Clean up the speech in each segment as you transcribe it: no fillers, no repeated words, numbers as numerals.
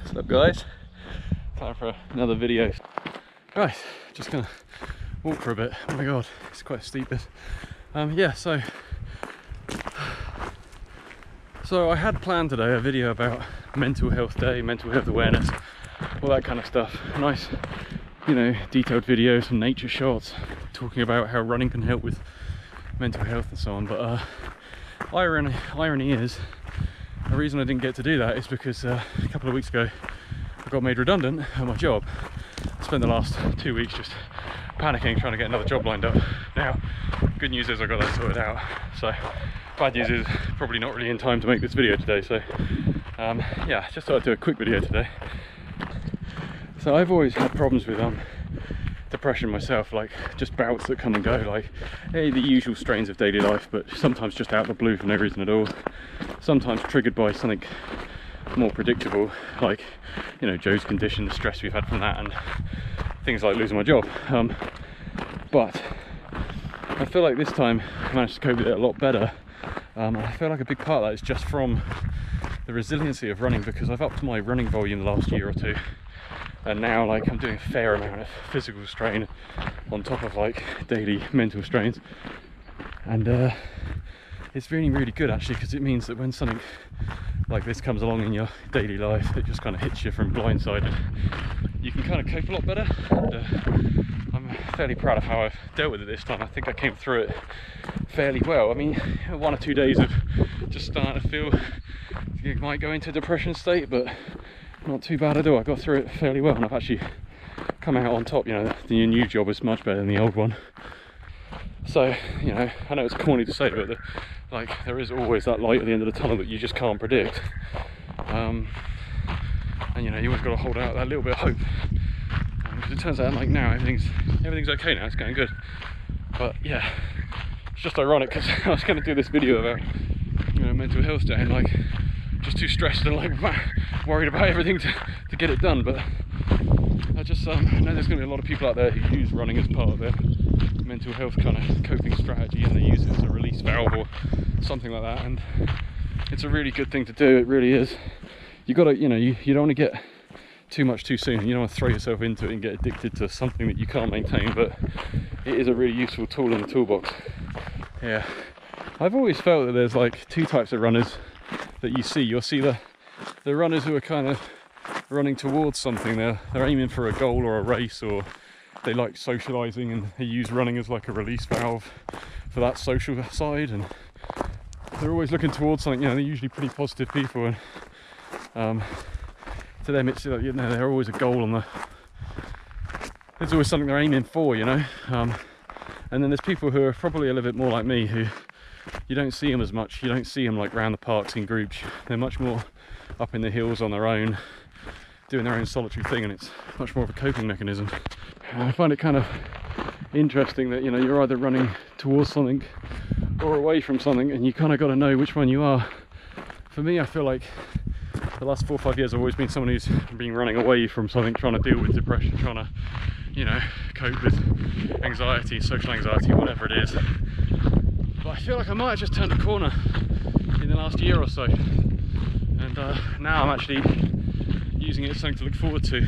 What's up, guys? Time for another video. Right, just gonna walk for a bit. Oh my god, it's quite a steep bit. Yeah, so I had planned today a video about mental health day, mental health awareness, all that kind of stuff. Nice, you know, detailed videos, some nature shots, talking about how running can help with mental health and so on. But irony is, the reason I didn't get to do that is because a couple of weeks ago I got made redundant at my job. I spent the last 2 weeks just panicking, trying to get another job lined up. Now, good news is I got that sorted out. So, bad news is probably not really in time to make this video today. So, yeah, just thought I'd do a quick video today. So I've always had problems with depression myself, like just bouts that come and go, like the usual strains of daily life, but sometimes just out of the blue for no reason at all. Sometimes triggered by something more predictable, like, you know, Joe's condition, the stress we've had from that, and things like losing my job. But I feel like this time I managed to cope with it a lot better. I feel like a big part of that is just from the resiliency of running, because I've upped my running volume the last year or two, and now like I'm doing a fair amount of physical strain on top of like daily mental strains, and it's really good actually, because it means that when something like this comes along in your daily life, it just kind of hits you from blindsided, you can kind of cope a lot better. And I'm fairly proud of how I've dealt with it this time. I think I came through it fairly well. I mean, 1 or 2 days of just starting to feel you might go into a depression state, but not too bad at all. I got through it fairly well, and I've actually come out on top. You know, the new job is much better than the old one. So, you know, I know it's corny to say, but like, there is always that light at the end of the tunnel that you just can't predict. And you know, you always got to hold out that little bit of hope. Because it turns out, like, now everything's okay now. It's going good. But yeah, it's just ironic because I was going to do this video about, you know, mental health day, and like just too stressed and like worried about everything to get it done. But I just know there's going to be a lot of people out there who use running as part of their mental health kind of coping strategy, and they use it as a release valve or something like that, and it's a really good thing to do. It really is. You got to, you know, you don't want to get too much too soon. You don't want to throw yourself into it and get addicted to something that you can't maintain, but it is a really useful tool in the toolbox. Yeah, I've always felt that there's like two types of runners that you see. You'll see the runners who are kind of running towards something. They're aiming for a goal or a race, or they like socializing and they use running as like a release valve for that social side, and they're always looking towards something. You know, they're usually pretty positive people, and to them it's like, you know, they're always a goal on there's always something they're aiming for, you know. And then there's people who are probably a little bit more like me, who you don't see them as much. You don't see them like round the parks in groups. They're much more up in the hills on their own, doing their own solitary thing, and it's much more of a coping mechanism. And I find it kind of interesting that, you know, you're either running towards something or away from something, and you kind of got to know which one you are. For me, I feel like the last 4 or 5 years I've always been someone who's been running away from something, trying to deal with depression, trying to, you know, cope with anxiety, social anxiety, whatever it is. But I feel like I might have just turned a corner in the last year or so, and now I'm actually using it as something to look forward to.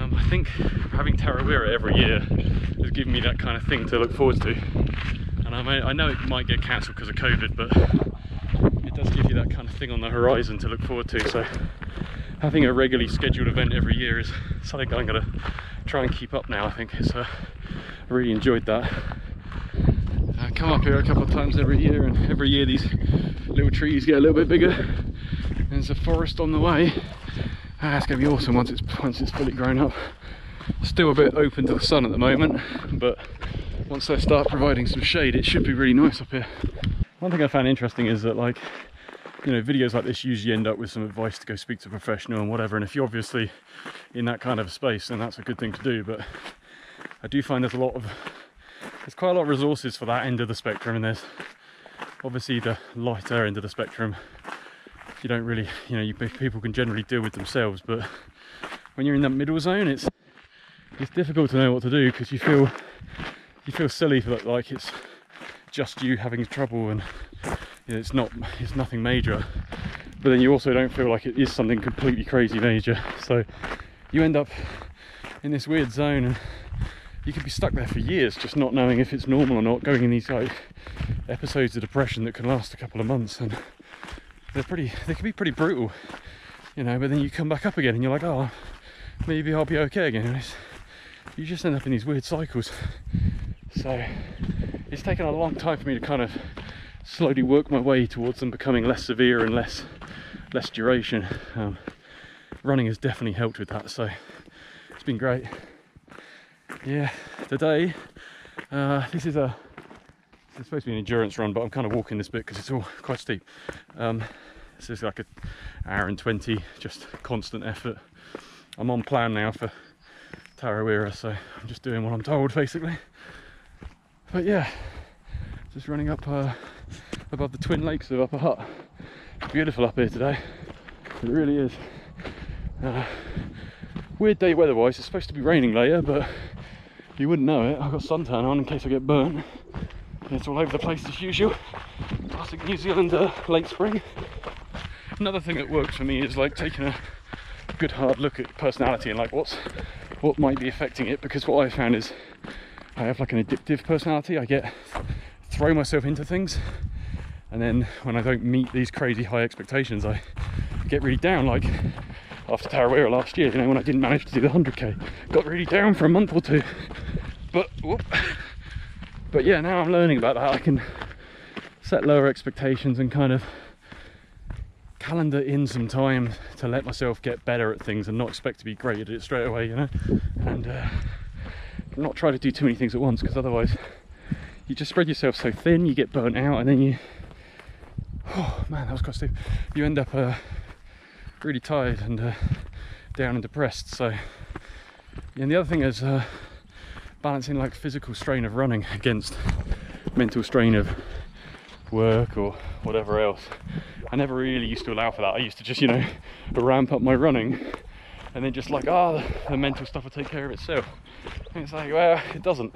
I think having Tarawera every year has given me that kind of thing to look forward to, and I know it might get cancelled because of COVID, but it does give you that kind of thing on the horizon to look forward to. So having a regularly scheduled event every year is something I'm going to try and keep up now. I think it's I really enjoyed that. I come up here a couple of times every year, and every year these little trees get a little bit bigger. There's a forest on the way. It's going to be awesome once it's fully grown up. Still a bit open to the sun at the moment, but once they start providing some shade, it should be really nice up here. One thing I found interesting is that, like, you know, videos like this usually end up with some advice to go speak to a professional and whatever, and if you're obviously in that kind of space, then that's a good thing to do. But I do find there's quite a lot of resources for that end of the spectrum, and there's obviously the lighter end of the spectrum. You don't really, you know, people can generally deal with themselves, but when you're in that middle zone, it's difficult to know what to do, because you feel silly for that, like it's just you having trouble, and you know, it's nothing major. but then you also don't feel like it is something completely crazy major. So you end up in this weird zone, and you could be stuck there for years just not knowing if it's normal or not, going in these like episodes of depression that can last a couple of months, and they can be pretty brutal, you know, but then you come back up again and you're like, oh, maybe I'll be okay again. And you just end up in these weird cycles. So it's taken a long time for me to kind of slowly work my way towards them becoming less severe and less duration. Running has definitely helped with that, so it's been great. Yeah, today this is it's supposed to be an endurance run, but I'm kind of walking this bit because it's all quite steep. This is like an hour and 20, just constant effort. I'm on plan now for Tarawera, so I'm just doing what I'm told basically. But yeah, just running up above the twin lakes of Upper Hutt. It's beautiful up here today, it really is. Weird day weather-wise. It's supposed to be raining later, but you wouldn't know it. I've got suntan on in case I get burnt. It's all over the place as usual. Classic New Zealand late spring. Another thing that works for me is like taking a good hard look at personality and like what might be affecting it, because what I found is I have like an addictive personality. I throw myself into things, and then when I don't meet these crazy high expectations, I get really down. Like after Tarawera last year, you know, when I didn't manage to do the 100k, got really down for a month or two. But yeah, now I'm learning about that. I can set lower expectations and kind of calendar in some time to let myself get better at things and not expect to be great at it straight away, you know, and not try to do too many things at once, because otherwise you just spread yourself so thin, you get burnt out, and then you, oh man, that was quite steep, you end up really tired and down and depressed. So, and the other thing is balancing like physical strain of running against mental strain of work or whatever else. I never really used to allow for that. I used to just, you know, ramp up my running and then just like, the mental stuff will take care of itself. And it's like, well, it doesn't.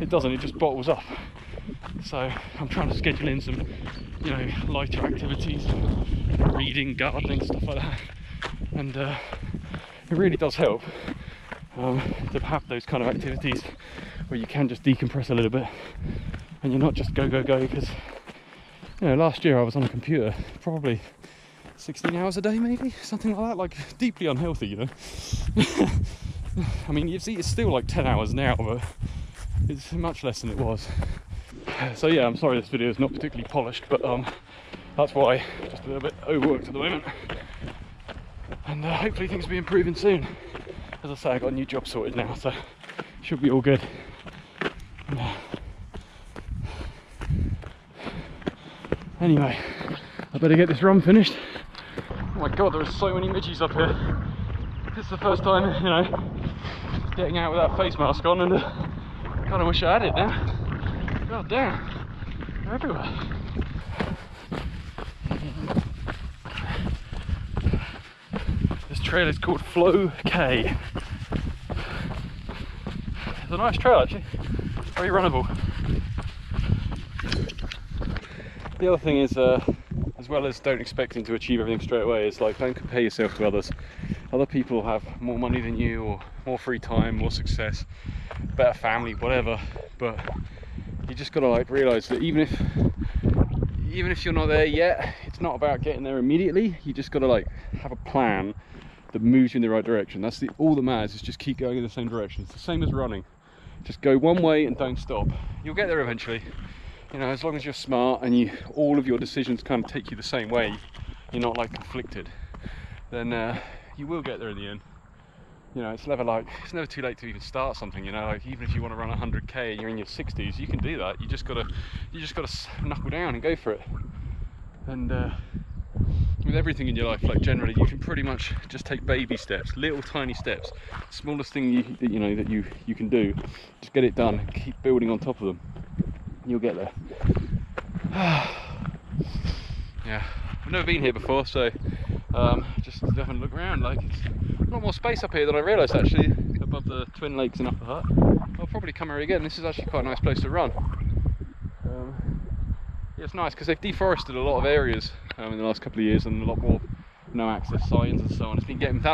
It doesn't, it just bottles up. So I'm trying to schedule in some, you know, lighter activities, reading, gardening, stuff like that. And it really does help to have those kind of activities where you can just decompress a little bit and you're not just go, because, you know, last year I was on a computer probably 16 hours a day, maybe, something like that, like deeply unhealthy, you know. I mean, you see, it's still like 10 hours now, but it's much less than it was. So yeah, I'm sorry this video is not particularly polished, but that's why, just a little bit overworked at the moment. And hopefully things will be improving soon. As I say, I got a new job sorted now, so should be all good. Anyway, I better get this run finished. Oh my god, there are so many midgies up here. This is the first time, you know, getting out with that face mask on, and I kind of wish I had it now. God damn, they're everywhere. This trail is called Flow K. It's a nice trail actually, very runnable. The other thing is, as well as don't expecting to achieve everything straight away, is like don't compare yourself to others. Other people have more money than you, or more free time, more success, better family, whatever, but you just gotta like realise that even if you're not there yet, it's not about getting there immediately. You just gotta like have a plan that moves you in the right direction. That's all that matters, is just keep going in the same direction. It's the same as running. Just go one way and don't stop. You'll get there eventually. You know, as long as you're smart and all of your decisions kind of take you the same way, you're not like conflicted, then you will get there in the end. You know, it's never too late to even start something, you know, like even if you want to run 100k and you're in your 60s, you can do that. You just gotta knuckle down and go for it. And with everything in your life, like generally, you can pretty much just take baby steps, little tiny steps. Smallest thing that you can do, just get it done and keep building on top of them. You'll get there. Yeah, I've never been here before, so just having a look around. Like, it's a lot more space up here than I realised actually, above the Twin Lakes in Upper Hutt. I'll probably come here again. This is actually quite a nice place to run. Yeah, It's nice because they've deforested a lot of areas in the last couple of years, and a lot more no access signs and so on. That's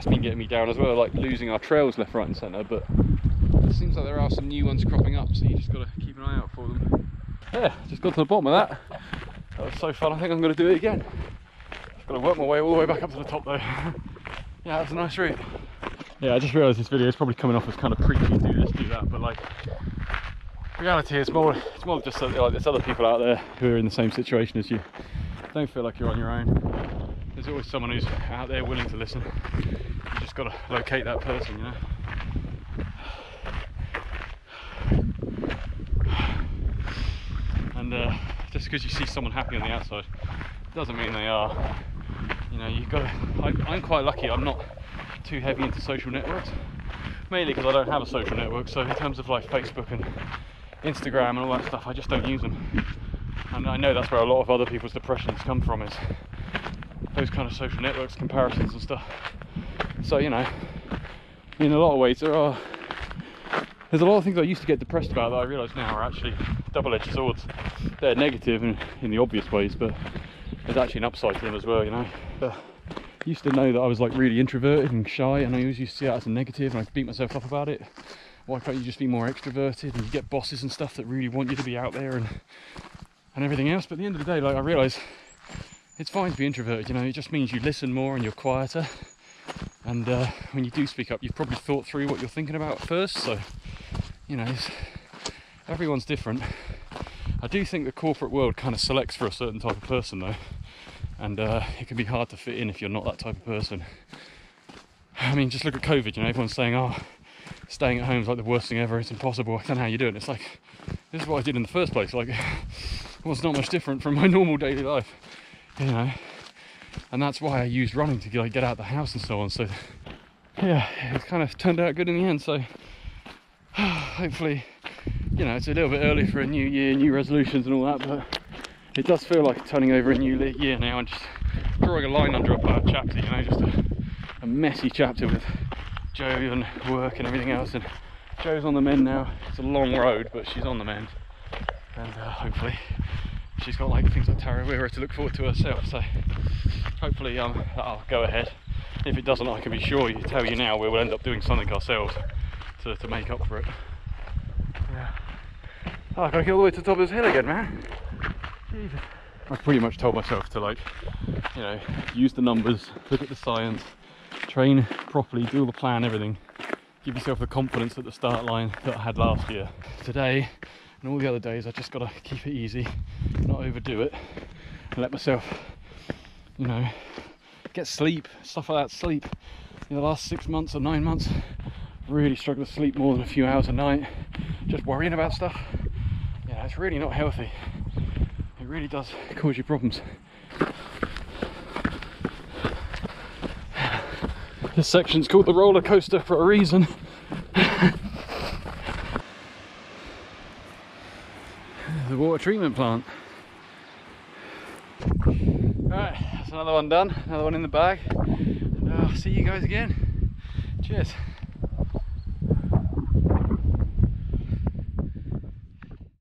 been getting me down as well, like losing our trails left, right and centre, but it seems like there are some new ones cropping up, so you just got to keep an eye out for them. Yeah, just got to the bottom of that. That was so fun, I think I'm going to do it again. I've got to work my way all the way back up to the top though. Yeah, that was a nice route. Yeah, I just realised this video is probably coming off as kind of preachy, do this, do that, but like, reality is more just like there's other people out there who are in the same situation as you. Don't feel like you're on your own. There's always someone who's out there willing to listen. You just got to locate that person, you know. And just because you see someone happy on the outside doesn't mean they are. You know, you've got to, I'm quite lucky. I'm not too heavy into social networks, mainly because I don't have a social network. So in terms of like Facebook and Instagram and all that stuff, I just don't use them. And I know that's where a lot of other people's depressions come from, is those kind of social networks, comparisons and stuff. So, you know, in a lot of ways there's a lot of things I used to get depressed about that I realise now are actually double-edged swords. They're negative in the obvious ways, but there's actually an upside to them as well, you know. But I used to know that I was like really introverted and shy, and I always used to see that as a negative, and I beat myself up about it. Why can't you just be more extroverted? And you get bosses and stuff that really want you to be out there and everything else. But at the end of the day, like, I realise it's fine to be introverted, you know. It just means you listen more and you're quieter, and when you do speak up, you've probably thought through what you're thinking about first. So, you know, everyone's different. I do think the corporate world kind of selects for a certain type of person though, and it can be hard to fit in if you're not that type of person. I mean, just look at COVID, you know, everyone's saying, oh, staying at home is like the worst thing ever, it's impossible, I don't know how you do it. It's like, this is what I did in the first place. Like, well, it's not much different from my normal daily life, you know. And that's why I used running to like get out of the house and so on. So yeah, it's kind of turned out good in the end. So hopefully, you know, it's a little bit early for a new year, new resolutions and all that, but it does feel like turning over a new year now and just drawing a line under a bad chapter, you know, just a messy chapter with Jo and work and everything else. And Jo's on the mend now. It's a long road, but she's on the mend, and hopefully she's got like things like Tarot Wearer to look forward to herself. So hopefully that'll go ahead. If it doesn't, I can be sure you tell you now we'll end up doing something ourselves to make up for it. Yeah. Oh, I gotta get all the way to the top of this hill again, man. Jesus. I've pretty much told myself to, like, you know, use the numbers, look at the science, train properly, do all the plan, everything. Give yourself the confidence at the start line that I had last year. Today and all the other days, I just gotta keep it easy, not overdo it, and let myself, you know, get sleep, stuff like that. Sleep. In the last 6 months or 9 months, really struggled to sleep more than a few hours a night, just worrying about stuff. Yeah, it's really not healthy. It really does cause you problems. This section's called the roller coaster for a reason. The water treatment plant. Alright, that's another one done, another one in the bag. And I'll see you guys again. Cheers.